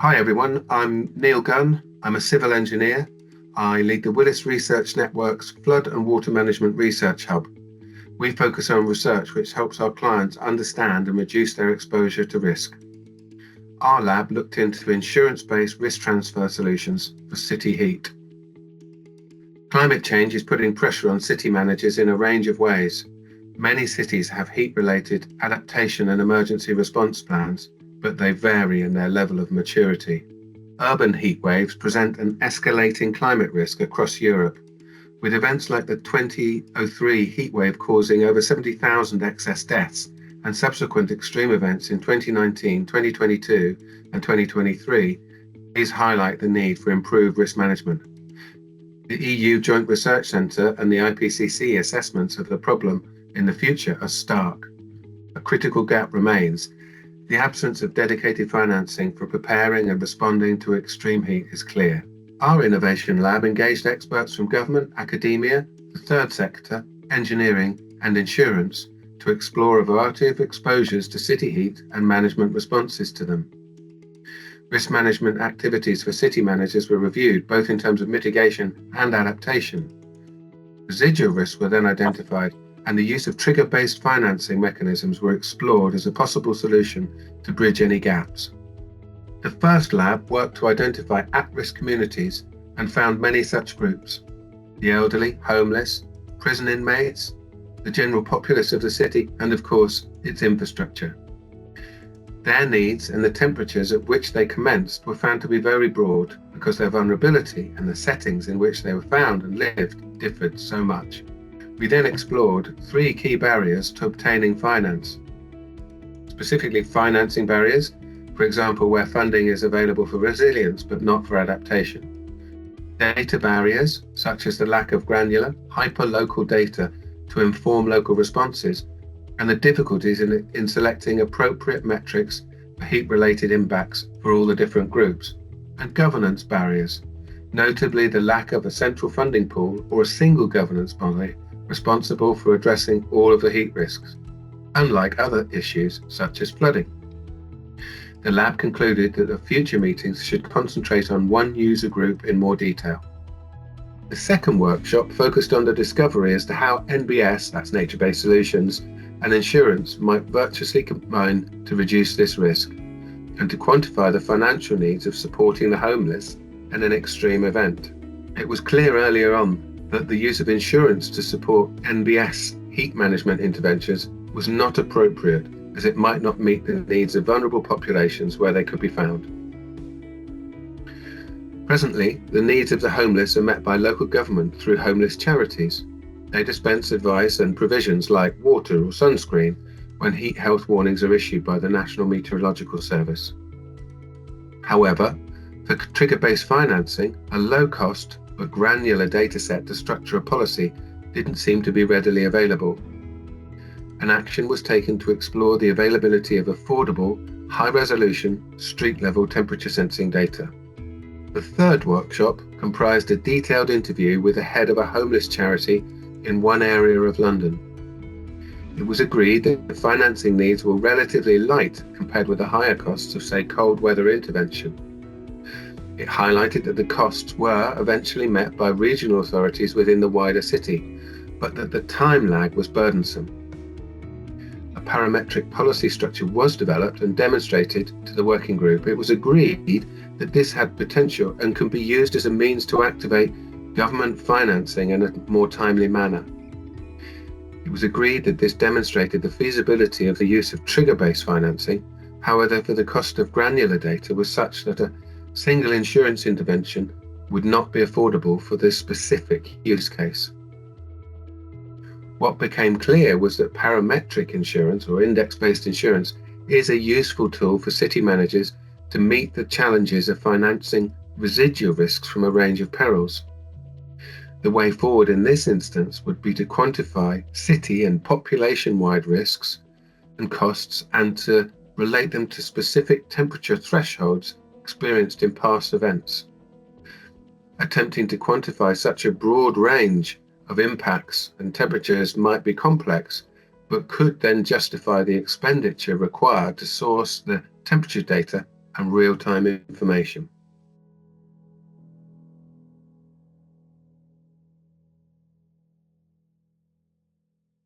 Hi everyone, I'm Neil Gunn. I'm a civil engineer. I lead the Willis Research Network's Flood and Water Management Research Hub. We focus on research which helps our clients understand and reduce their exposure to risk. Our lab looked into insurance-based risk transfer solutions for city heat. Climate change is putting pressure on city managers in a range of ways. Many cities have heat-related adaptation and emergency response plans, but they vary in their level of maturity. Urban heat waves present an escalating climate risk across Europe, with events like the 2003 heatwave causing over 70,000 excess deaths and subsequent extreme events in 2019, 2022 and 2023. These highlight the need for improved risk management. The EU Joint Research Centre and the IPCC assessments of the problem in the future are stark. A critical gap remains. The absence of dedicated financing for preparing and responding to extreme heat is clear. Our innovation lab engaged experts from government, academia, the third sector, engineering, and insurance to explore a variety of exposures to city heat and management responses to them. Risk management activities for city managers were reviewed, both in terms of mitigation and adaptation. Residual risks were then identified, and the use of trigger-based financing mechanisms were explored as a possible solution to bridge any gaps. The first lab worked to identify at-risk communities and found many such groups: the elderly, homeless, prison inmates, the general populace of the city, and of course, its infrastructure. Their needs and the temperatures at which they commenced were found to be very broad because their vulnerability and the settings in which they were found and lived differed so much. We then explored three key barriers to obtaining finance. Specifically, financing barriers, for example, where funding is available for resilience but not for adaptation. Data barriers, such as the lack of granular, hyper-local data to inform local responses, and the difficulties in selecting appropriate metrics for heat-related impacts for all the different groups. And governance barriers, notably the lack of a central funding pool or a single governance body responsible for addressing all of the heat risks, unlike other issues such as flooding. The lab concluded that the future meetings should concentrate on one user group in more detail. The second workshop focused on the discovery as to how NBS, that's nature-based solutions, and insurance might virtuously combine to reduce this risk and to quantify the financial needs of supporting the homeless in an extreme event. It was clear earlier on that the use of insurance to support NBS heat management interventions was not appropriate, as it might not meet the needs of vulnerable populations where they could be found. Presently, the needs of the homeless are met by local government through homeless charities. They dispense advice and provisions like water or sunscreen when heat health warnings are issued by the National Meteorological Service. However, for trigger-based financing, a low-cost but granular dataset to structure a policy didn't seem to be readily available. An action was taken to explore the availability of affordable, high-resolution, street-level temperature sensing data. The third workshop comprised a detailed interview with the head of a homeless charity in one area of London. It was agreed that the financing needs were relatively light compared with the higher costs of, say, cold weather intervention. It highlighted that the costs were eventually met by regional authorities within the wider city, but that the time lag was burdensome. A parametric policy structure was developed and demonstrated to the working group. It was agreed that this had potential and could be used as a means to activate government financing in a more timely manner. It was agreed that this demonstrated the feasibility of the use of trigger-based financing. However, the cost of granular data was such that a single insurance intervention would not be affordable for this specific use case. What became clear was that parametric insurance or index-based insurance is a useful tool for city managers to meet the challenges of financing residual risks from a range of perils. The way forward in this instance would be to quantify city and population-wide risks and costs and to relate them to specific temperature thresholds experienced in past events. Attempting to quantify such a broad range of impacts and temperatures might be complex, but could then justify the expenditure required to source the temperature data and real-time information.